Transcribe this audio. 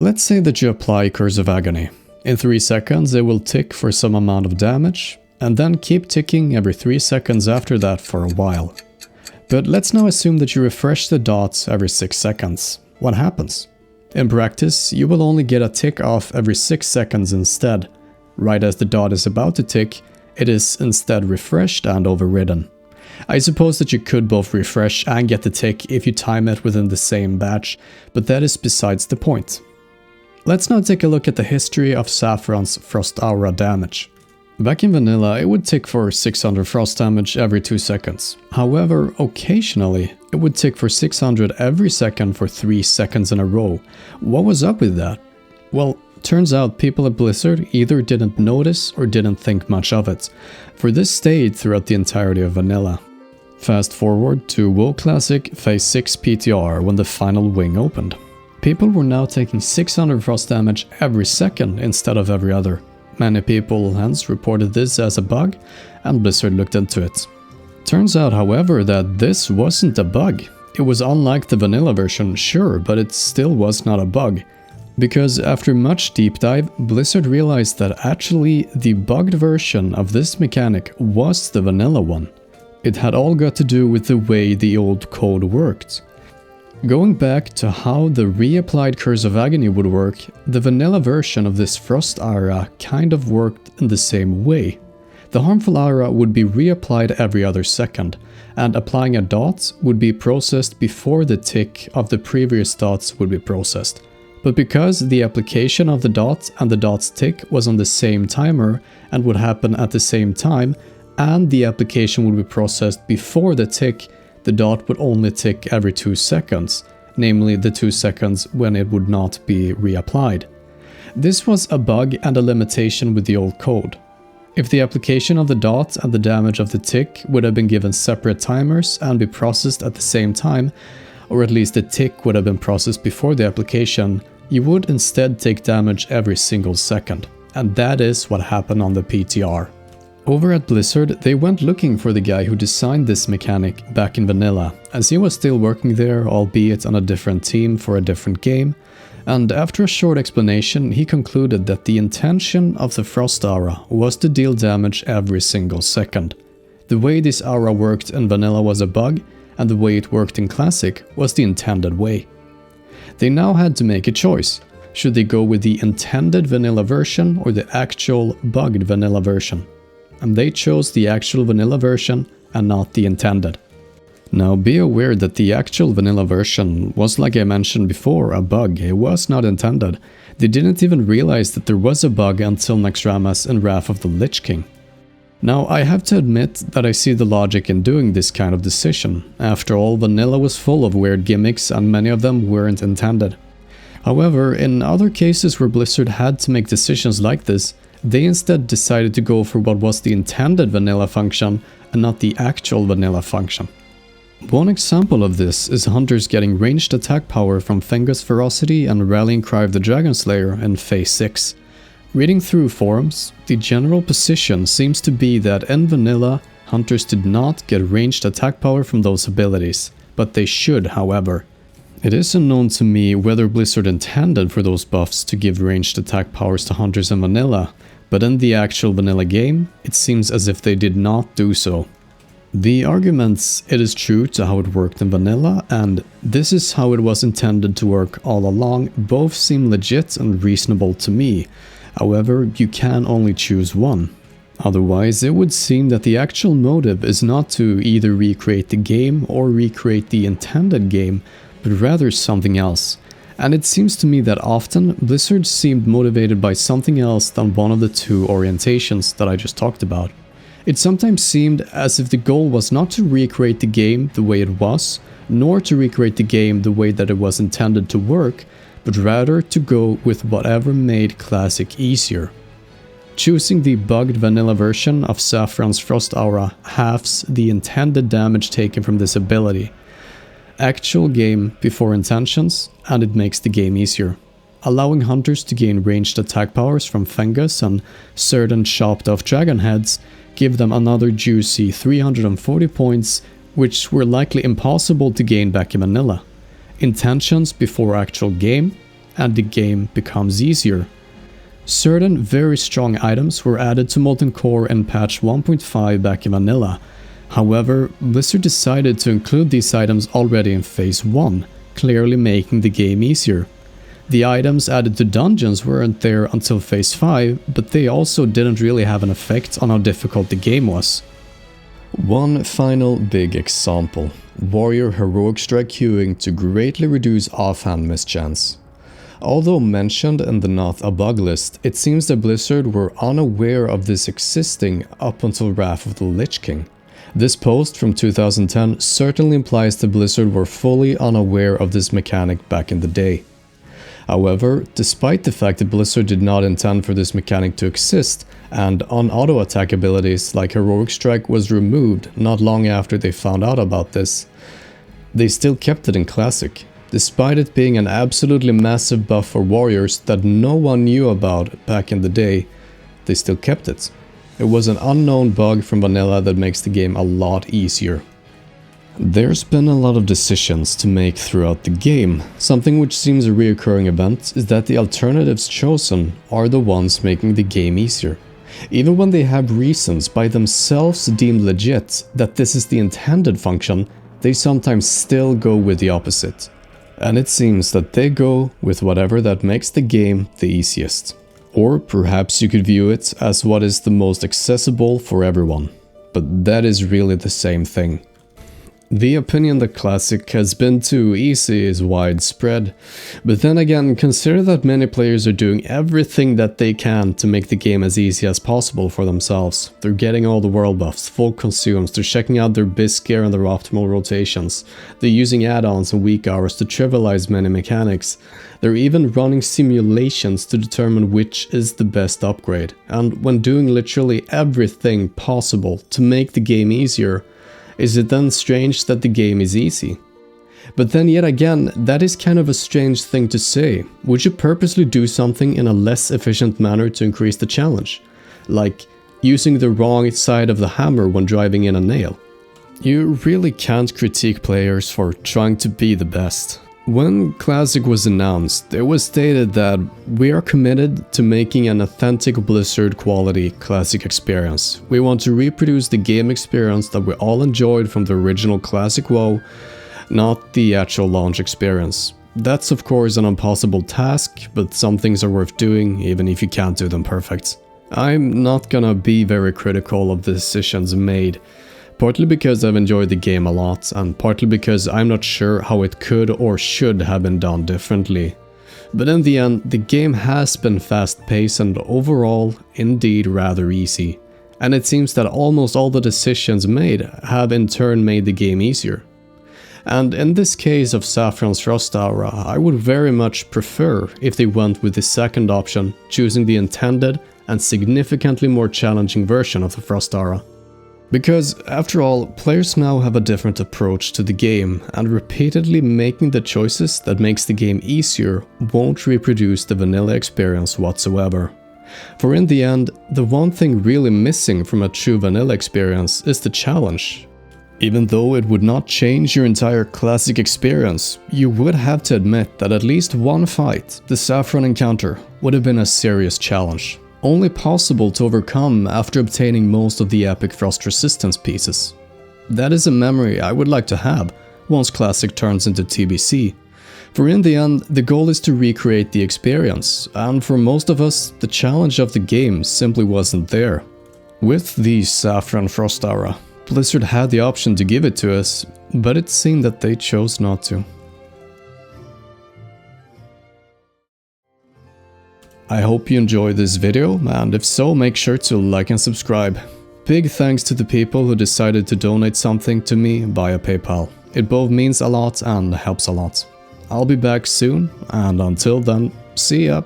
Let's say that you apply Curse of Agony. In 3 seconds it will tick for some amount of damage, and then keep ticking every 3 seconds after that for a while. But let's now assume that you refresh the dots every 6 seconds. What happens? In practice, you will only get a tick off every 6 seconds instead. Right as the dot is about to tick, it is instead refreshed and overridden. I suppose that you could both refresh and get the tick if you time it within the same batch, but that is besides the point. Let's now take a look at the history of Sapphiron's Frost Aura damage. Back in vanilla, it would tick for 600 frost damage every 2 seconds. However, occasionally, it would tick for 600 every second for 3 seconds in a row. What was up with that? Well, turns out people at Blizzard either didn't notice or didn't think much of it, for this stayed throughout the entirety of vanilla. Fast forward to WoW Classic Phase 6 PTR when the final wing opened. People were now taking 600 frost damage every second instead of every other. Many people hence reported this as a bug, and Blizzard looked into it. Turns out, however, that this wasn't a bug. It was unlike the vanilla version, sure, but it still was not a bug. Because after much deep dive, Blizzard realized that actually the bugged version of this mechanic was the vanilla one. It had all got to do with the way the old code worked. Going back to how the reapplied Curse of Agony would work, the vanilla version of this Frost Aura kind of worked in the same way. The harmful aura would be reapplied every other second, and applying a dot would be processed before the tick of the previous dots would be processed. But because the application of the dot and the dot's tick was on the same timer and would happen at the same time, and the application would be processed before the tick, the dot would only tick every 2 seconds, namely the 2 seconds when it would not be reapplied. This was a bug and a limitation with the old code. If the application of the dot and the damage of the tick would have been given separate timers and be processed at the same time, or at least the tick would have been processed before the application, you would instead take damage every single second. And that is what happened on the PTR. Over at Blizzard, they went looking for the guy who designed this mechanic back in vanilla, as he was still working there, albeit on a different team for a different game, and after a short explanation, he concluded that the intention of the Frost Aura was to deal damage every single second. The way this aura worked in vanilla was a bug, and the way it worked in Classic was the intended way. They now had to make a choice. Should they go with the intended vanilla version or the actual bugged vanilla version? And they chose the actual vanilla version and not the intended. Now be aware that the actual vanilla version was, like I mentioned before, a bug. It was not intended. They didn't even realize that there was a bug until Naxxramas and Wrath of the Lich King. Now I have to admit that I see the logic in doing this kind of decision. After all, vanilla was full of weird gimmicks and many of them weren't intended. However, in other cases where Blizzard had to make decisions like this, they instead decided to go for what was the intended vanilla function and not the actual vanilla function. One example of this is hunters getting ranged attack power from Fengus Ferocity and Rallying Cry of the Dragon Slayer in Phase 6. Reading through forums, the general position seems to be that in vanilla, hunters did not get ranged attack power from those abilities, but they should, however. It is unknown to me whether Blizzard intended for those buffs to give ranged attack powers to hunters in vanilla, but in the actual vanilla game, it seems as if they did not do so. The arguments, it is true to how it worked in vanilla, and this is how it was intended to work all along, both seem legit and reasonable to me. However, you can only choose one. Otherwise, it would seem that the actual motive is not to either recreate the game or recreate the intended game, but rather something else. And it seems to me that often Blizzard seemed motivated by something else than one of the two orientations that I just talked about. It sometimes seemed as if the goal was not to recreate the game the way it was, nor to recreate the game the way that it was intended to work, but rather to go with whatever made Classic easier. Choosing the bugged vanilla version of Sapphiron's Frost Aura halves the intended damage taken from this ability. Actual game before intentions, and it makes the game easier, allowing hunters to gain ranged attack powers from Fengus and certain chopped off dragon heads, give them another juicy 340 points, which were likely impossible to gain back in vanilla. Intentions before actual game, and the game becomes easier. Certain very strong items were added to Molten Core in patch 1.5 back in vanilla. However, Blizzard decided to include these items already in phase 1, clearly making the game easier. The items added to dungeons weren't there until phase 5, but they also didn't really have an effect on how difficult the game was. One final big example: Warrior Heroic Strike queuing to greatly reduce offhand mischance. Although mentioned in the not a bug list, it seems that Blizzard were unaware of this existing up until Wrath of the Lich King. This post from 2010 certainly implies that Blizzard were fully unaware of this mechanic back in the day. However, despite the fact that Blizzard did not intend for this mechanic to exist, and on-auto attack abilities like Heroic Strike was removed not long after they found out about this, they still kept it in Classic. Despite it being an absolutely massive buff for warriors that no one knew about back in the day, they still kept it. It was an unknown bug from vanilla that makes the game a lot easier. There's been a lot of decisions to make throughout the game. Something which seems a reoccurring event is that the alternatives chosen are the ones making the game easier. Even when they have reasons by themselves deemed legit that this is the intended function, they sometimes still go with the opposite. And it seems that they go with whatever that makes the game the easiest. Or perhaps you could view it as what is the most accessible for everyone. But that is really the same thing. The opinion that Classic has been too easy is widespread, but then again, consider that many players are doing everything that they can to make the game as easy as possible for themselves. They're getting all the world buffs, full consumes, they're checking out their biz gear and their optimal rotations, they're using add-ons and weak hours to trivialize many mechanics, they're even running simulations to determine which is the best upgrade, and when doing literally everything possible to make the game easier, is it then strange that the game is easy? But then yet again, that is kind of a strange thing to say. Would you purposely do something in a less efficient manner to increase the challenge? Like using the wrong side of the hammer when driving in a nail? You really can't critique players for trying to be the best. When Classic was announced, it was stated that we are committed to making an authentic Blizzard quality Classic experience. We want to reproduce the game experience that we all enjoyed from the original Classic WoW, not the actual launch experience. That's of course an impossible task, but some things are worth doing even if you can't do them perfect. I'm not gonna be very critical of the decisions made. Partly because I've enjoyed the game a lot, and partly because I'm not sure how it could or should have been done differently. But in the end, the game has been fast-paced and overall, indeed rather easy. And it seems that almost all the decisions made have in turn made the game easier. And in this case of Sapphiron Frost, I would very much prefer if they went with the second option, choosing the intended and significantly more challenging version of the Frost Aura. Because, after all, players now have a different approach to the game, and repeatedly making the choices that makes the game easier won't reproduce the vanilla experience whatsoever. For in the end, the one thing really missing from a true vanilla experience is the challenge. Even though it would not change your entire Classic experience, you would have to admit that at least one fight, the Sapphiron encounter, would have been a serious challenge. Only possible to overcome after obtaining most of the epic frost resistance pieces. That is a memory I would like to have once Classic turns into TBC. For in the end, the goal is to recreate the experience, and for most of us, the challenge of the game simply wasn't there. With the Sapphiron Frost Aura, Blizzard had the option to give it to us, but it seemed that they chose not to. I hope you enjoyed this video, and if so, make sure to like and subscribe. Big thanks to the people who decided to donate something to me via PayPal. It both means a lot and helps a lot. I'll be back soon, and until then, see ya!